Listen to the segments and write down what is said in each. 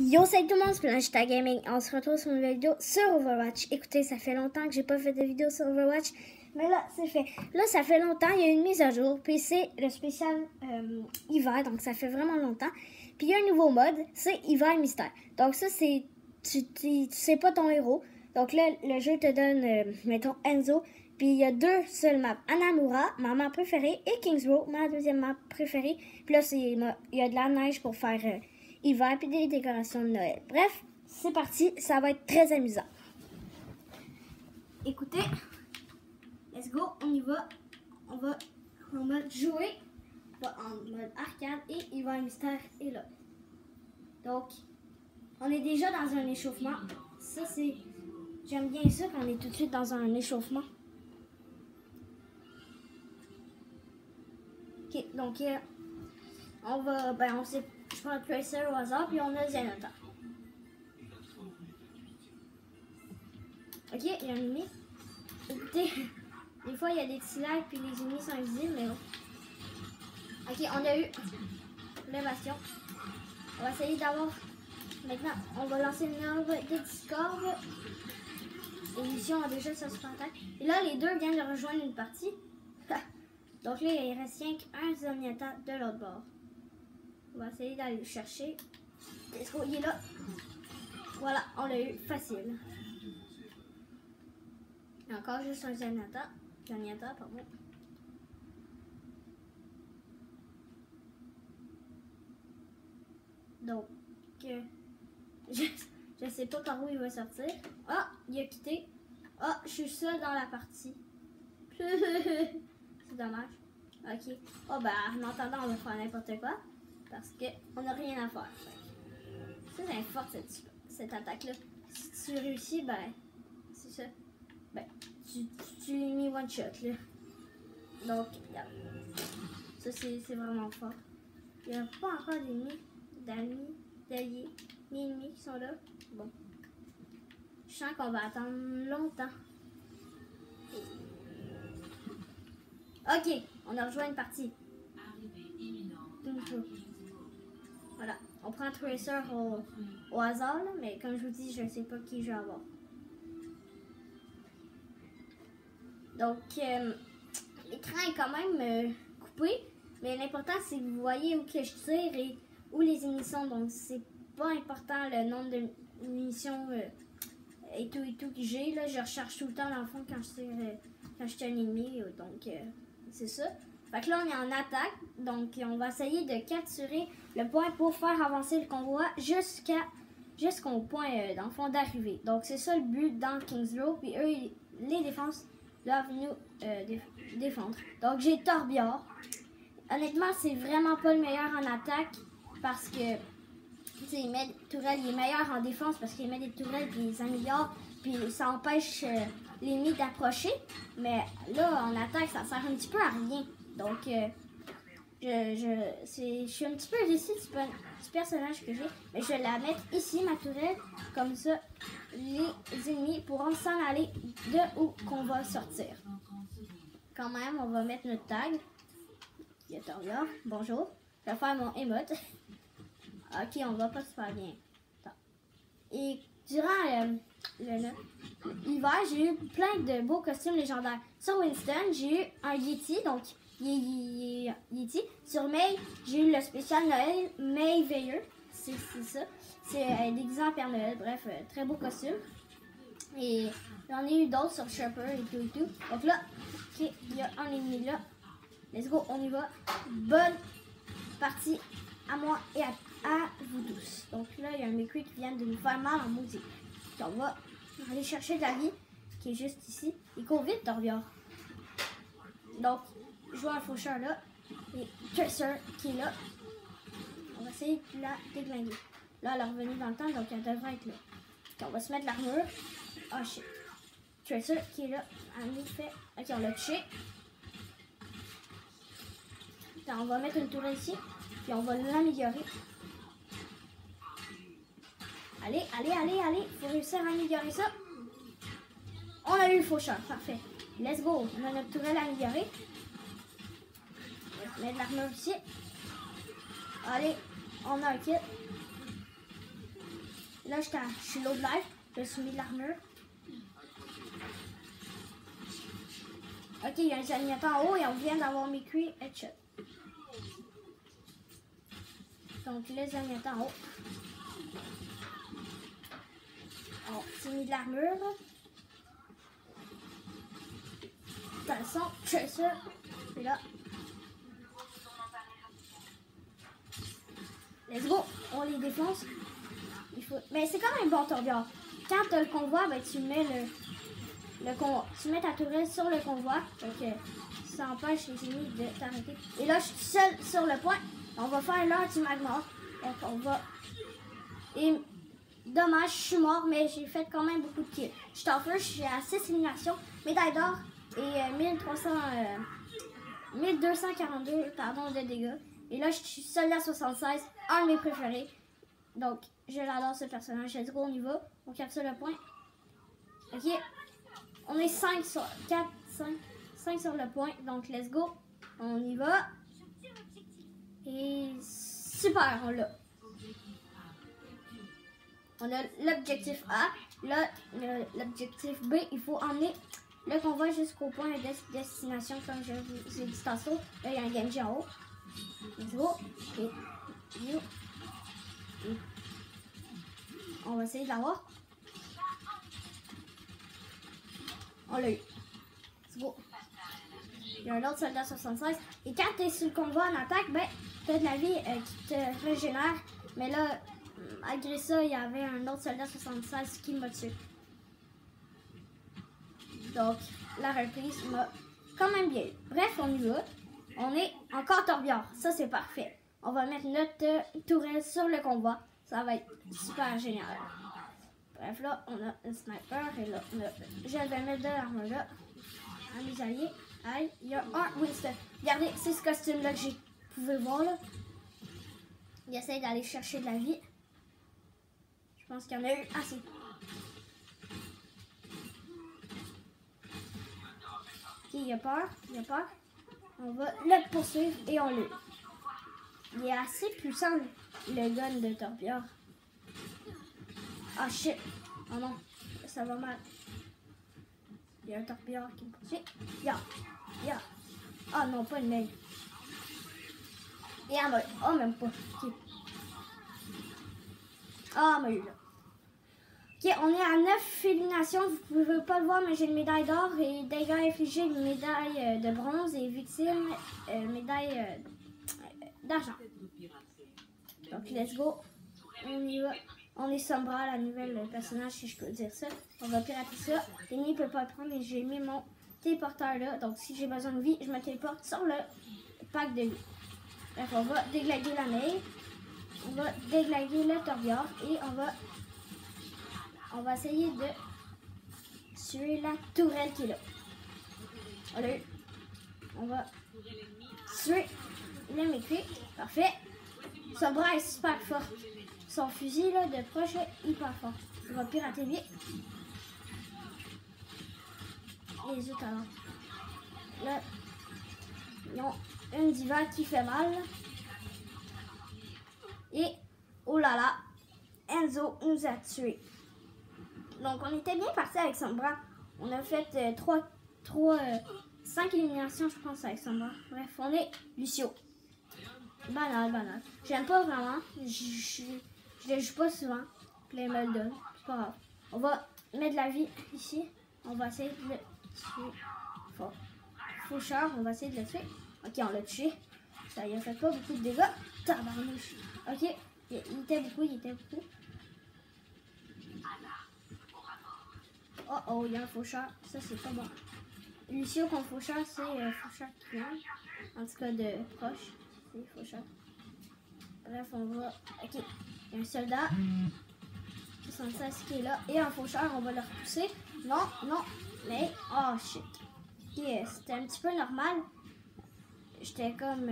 Yo, salut tout le monde, c'est Planchita Gaming. On se retrouve sur une nouvelle vidéo sur Overwatch. Écoutez, ça fait longtemps que j'ai pas fait de vidéo sur Overwatch, mais là, c'est fait. Là, ça fait longtemps, il y a une mise à jour, puis c'est le spécial hiver, donc ça fait vraiment longtemps. Puis il y a un nouveau mode, c'est hiver mystère. Donc ça, c'est, tu sais pas ton héros. Donc là, le jeu te donne, mettons, Enzo. Puis il y a deux seules maps. Anamura, ma map préférée, et Kings Row, ma deuxième map préférée. Puis là, il y a de la neige pour faire hiver, puis des décorations de Noël. Bref, c'est parti, ça va être très amusant. Écoutez, let's go, on y va. On va en mode jouer, en mode arcade, et hiver mystère est là. Donc, on est déjà dans un échauffement. Ça, c'est... J'aime bien ça quand on est tout de suite dans un échauffement. Ok, donc on va, on sait, je prends le Tracer au hasard, puis on a Zenyatta. Ok, il y a un ennemi. Écoutez, des fois il y a des petits lags, puis les ennemis sont invisibles, mais bon. Ok, on a eu le bastion. On va essayer d'avoir, maintenant, on va lancer une arme de Discord. L'émission a déjà sa super attaque. Et là, les deux viennent de rejoindre une partie. Donc là, il reste rien qu'un Zenyatta de l'autre bord. On va essayer d'aller le chercher. Est-ce qu'il est là? Voilà, on l'a eu facile. Il y a encore juste un Zenyatta. Pardon. Donc, je sais pas par où il va sortir. Ah, il a quitté. Ah, je suis seule dans la partie. C'est dommage. Ok. Oh, en attendant, on va faire n'importe quoi. Parce qu'on n'a rien à faire. Ça, c'est fort cette attaque-là. Si tu réussis, c'est ça. Tu mis one shot, là. Donc, regarde. Ça, c'est vraiment fort. Il n'y a pas encore d'alliés, d'ennemis qui sont là. Bon. Je sens qu'on va attendre longtemps. Ok, on a rejoint une partie. Voilà, on prend un Tracer au hasard, là, mais comme je vous dis, je ne sais pas qui je vais avoir. Donc, l'écran est quand même coupé, mais l'important c'est que vous voyez où que je tire et où les ennemis sont. Donc, c'est pas important le nombre de munitions et tout que j'ai. Là, je recharge tout le temps dans le fond quand je tire un ennemi. Donc, c'est ça. Fait que là, on est en attaque. Donc, on va essayer de capturer le point pour faire avancer le convoi jusqu'au point, dans le fond, d'arrivée. Donc, c'est ça le but dans Kings Row. Puis eux, les défenses doivent nous défendre. Donc, j'ai Torbjörn. Honnêtement, c'est vraiment pas le meilleur en attaque parce que, tu sais, il met des tourelles. Il est meilleur en défense parce qu'il met des tourelles puis il les améliore. Puis ça empêche l'ennemi d'approcher. Mais là, en attaque, ça sert un petit peu à rien. Donc, je suis un petit peu déçue du personnage que j'ai. Mais je vais la mettre ici, ma tourelle. Comme ça, les ennemis pourront s'en aller de où qu'on va sortir. Quand même, on va mettre notre tag. Il y a Torbjörn. Bonjour. Je vais faire mon emote. Ok, on va pas super bien. Attends. Et durant l'hiver, j'ai eu plein de beaux costumes légendaires. Sur Winston, j'ai eu un Yeti, donc Yeti. Sur May, j'ai eu le spécial Noël May Veilleux. C'est ça. C'est déguisé en Père Noël. Bref, très beau costume. Et j'en ai eu d'autres sur Shopper et tout. Donc là, ok, il y a un ennemi là. Let's go, on y va. Bonne partie à moi et à vous tous. Donc là, il y a un mécru qui vient de nous faire mal en maudit. On va aller chercher de la vie qui est juste ici. Il court vite, Torbjörn. Donc, je vois un faucheur là. Et Tracer qui est là. On va essayer de la déglinguer. Là, elle est revenue dans le temps, donc elle devrait être là. Donc, on va se mettre l'armure. Oh shit. Tracer qui est là. En effet. Ok, on l'a touché. Attends, on va mettre une tourelle ici. Puis on va l'améliorer. Allez. Faut réussir à améliorer ça. On a eu le faucheur. Parfait. Let's go. On a notre tourelle améliorée. On va mettre l'armure ici. Allez. On a un kit. Là, je suis low de life. Je suis mis de l'armure. Ok, il y a un Zenyatta en haut et on vient d'avoir McCree headshot. Donc, le Zenyatta en haut. On s'est mis de l'armure. Attention, Tracer. Et là. Let's go. On les défonce. Mais c'est quand même bon, Torbjörn. Quand tu as le convoi, ben, tu mets le convoi. Tu mets ta tourelle sur le convoi. Donc, ça empêche les ennemis de t'arrêter. Et là, je suis seule sur le point. On va faire l'anti-magmor. Donc, on va... Et dommage, je suis mort, mais j'ai fait quand même beaucoup de kills. Je suis en feu, je suis à 6 éliminations. Médaille d'or et 1242 pardon, de dégâts. Et là, je suis soldat 76, un de mes préférés. Donc, je l'adore ce personnage. Let's go, on y va. On capture le point. Ok. On est 5 sur 4, 5 sur le point. Donc, let's go. On y va. Et super, on l'a. On a l'objectif A. Là, l'objectif B, il faut emmener le convoi jusqu'au point de destination, comme je vous ai dit tantôt. Là, il y a un Genji en haut. Let's go. Et on va essayer de l'avoir. On l'a eu. Let's go. Il y a un autre soldat 76. Et quand tu es sur le convoi en attaque, ben, tu as de la vie qui te régénère. Mais là, malgré ça, il y avait un autre soldat 76 qui m'a tué. Donc, la reprise m'a quand même bien eu. Bref, on y va. On est encore Torbjörn. Ça, c'est parfait. On va mettre notre tourelle sur le convoi. Ça va être super génial. Bref, là, on a un sniper. Et là, je vais mettre de l'armure là. À mes alliés. Aïe, il y a un Winston. Regardez, c'est ce costume-là que j'ai. Vous pouvez voir, là. Il essaie d'aller chercher de la vie. Je pense qu'il y en a eu assez. Ok, il a peur. On va le poursuivre et on l'a. Il est assez puissant, le gun de Torbjörn. Ah shit. Oh non, ça va mal. Il y a un Torbjörn qui me poursuit. Ya. Ah non, pas une mail. Et un autre. Oh, même pas. Ok. Ah, m'a eu là. Ok, on est à 9 éliminations. Vous ne pouvez pas le voir, mais j'ai une médaille d'or et dégâts infligés, une médaille de bronze et victime, médaille d'argent. Donc, let's go. On y va. On est Sombra, la nouvelle personnage, si je peux dire ça. On va pirater ça. L'ennemi ne peut pas le prendre et j'ai mis mon téléporteur là. Donc, si j'ai besoin de vie, je me téléporte sur le pack de vie. Bref, on va déglaguer la mail. On va déglaguer le Torbjörn et on va essayer de tuer la tourelle qui est là. On l'a eu. On va tuer le McCree. Parfait. Son bras est super fort. Son fusil là, de proche est hyper fort. On va pirater lui. Et les autres alors. Là, ils ont une diva qui fait mal. Et, oh là là, Enzo nous a tués. Donc, on était bien parti avec Sombra. On a fait 5 éliminations, je pense, avec Sombra. Bref, on est Lucio. Banal. J'aime pas vraiment. Je le joue pas souvent. Puis là, il me le donne. C'est pas grave. On va mettre de la vie ici. On va essayer de le tuer fort. Faucheur, on va essayer de le tuer. Ok, on l'a tué. Ça y a fait pas beaucoup de dégâts. Tabarnouche. Ok, il était beaucoup. Oh, il y a un faucheur. Ça, c'est pas bon. Lucio contre faucheur, c'est faucheur qui vient. En tout cas, de proche. C'est faucheur. Bref, on va... Ok, il y a un soldat. 76 qui est là. Et un faucheur, on va le repousser. Non. Mais... Oh, shit. Ok, c'était un petit peu normal. J'étais comme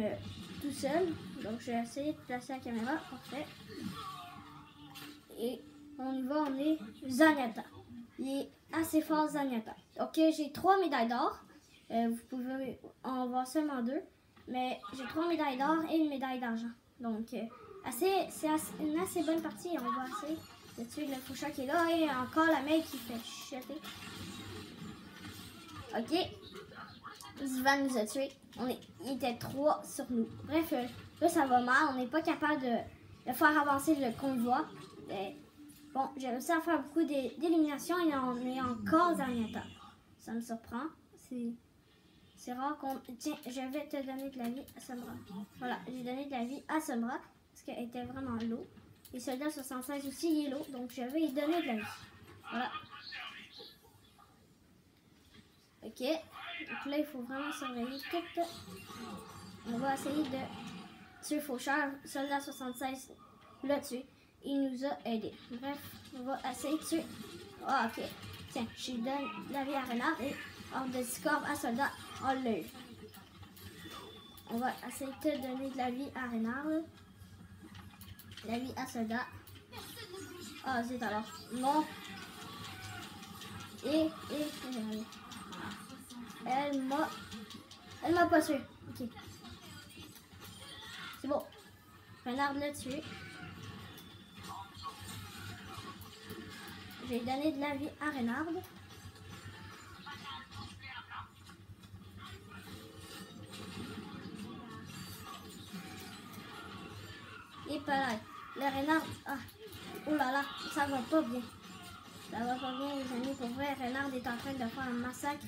tout seul. Donc, j'ai essayé de placer la caméra. Parfait. Et on y va, on est Zenyatta. Il est assez fort, Zenyatta. Ok, j'ai 3 médailles d'or. Vous pouvez en voir seulement 2. Mais j'ai 3 médailles d'or et une médaille d'argent. Donc, c'est une assez bonne partie. On va essayer J'ai tué le faucheur qui est là et encore la mail qui fait chiater. Ok. Svan nous a tués. Il était 3 sur nous. Bref, là ça va mal. On n'est pas capable de faire avancer le convoi. Bon, j'ai réussi à faire beaucoup d'éliminations et on est encore dernier temps. Ça me surprend. C'est rare qu'on... Tiens, je vais te donner de la vie à Sombra. Voilà, j'ai donné de la vie à Sombra parce qu'elle était vraiment low. Et soldat 76 aussi, il est low, donc je vais lui donner de la vie. Voilà. Ok. Donc là, il faut vraiment surveiller tout. On va essayer de tuer Faucheur. Soldat 76 l'a tué. Il nous a aidé. Bref, on va essayer de tuer. Ah, ok. Tiens, je lui donne de la vie à Renard et hors de discord à Soldat. On l'a eu. On va essayer de donner de la vie à Renard. La vie à Soldat. Ah, zut alors. Non. Et elle m'a pas tué. Ok. C'est bon. Renard l'a tué. J'ai donné de la vie à Renard. Et pareil, le Renard, oh là là, ça va pas bien. Ça va pas bien les amis, pour vrai, Renard est en train de faire un massacre.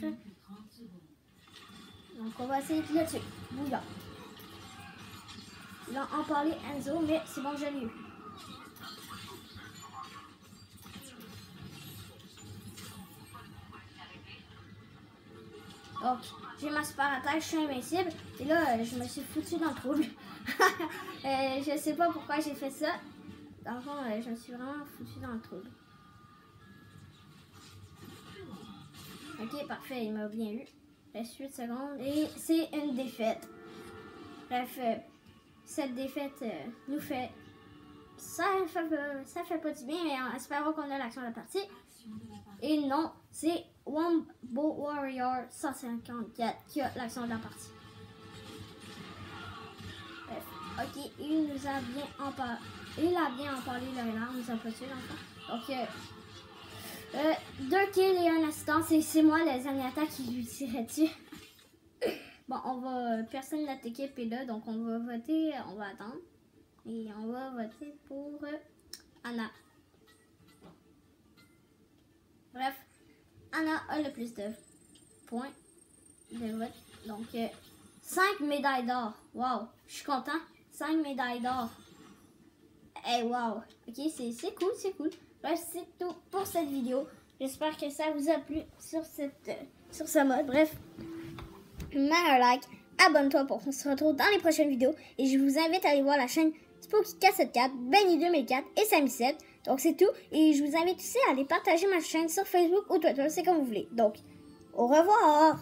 Donc on va essayer de le tuer. Bouillard. Il a empalé Enzo, mais c'est bon, je l'ai eu. Donc, j'ai ma super attaque, je suis invincible. Et là, je me suis foutu dans le trouble. Je sais pas pourquoi j'ai fait ça. Dans le fond, je me suis vraiment foutu dans le trouble. Ok, parfait, il m'a bien eu. Reste 8 secondes et c'est une défaite. Bref, cette défaite nous fait... Ça fait pas du bien, mais espérons qu'on a l'action de la partie. Et non, c'est Wombo Warrior 154 qui a l'action de la partie. Bref, ok, il nous a bien empalé. Il a bien empalé le Renard, nous a pas tué l'enfant. Donc, 2 kills et 1 assistant, c'est moi les Zenyatta qui lui tirait dessus. Bon, personne de notre équipe est là, donc on va voter, on va attendre. Et on va voter pour Anna. Bref, Anna a le plus de points de vote. Donc, 5 médailles d'or. Wow, je suis content. 5 médailles d'or. Eh, wow. Ok, c'est cool, c'est cool. Bref, c'est tout pour cette vidéo. J'espère que ça vous a plu sur ce mode. Bref, mets un like, abonne-toi pour qu'on se retrouve dans les prochaines vidéos. Et je vous invite à aller voir la chaîne Spooky474, Benny 2004 et Sammy7. Donc c'est tout. Et je vous invite aussi à aller partager ma chaîne sur Facebook ou Twitter, c'est comme vous voulez. Donc, au revoir!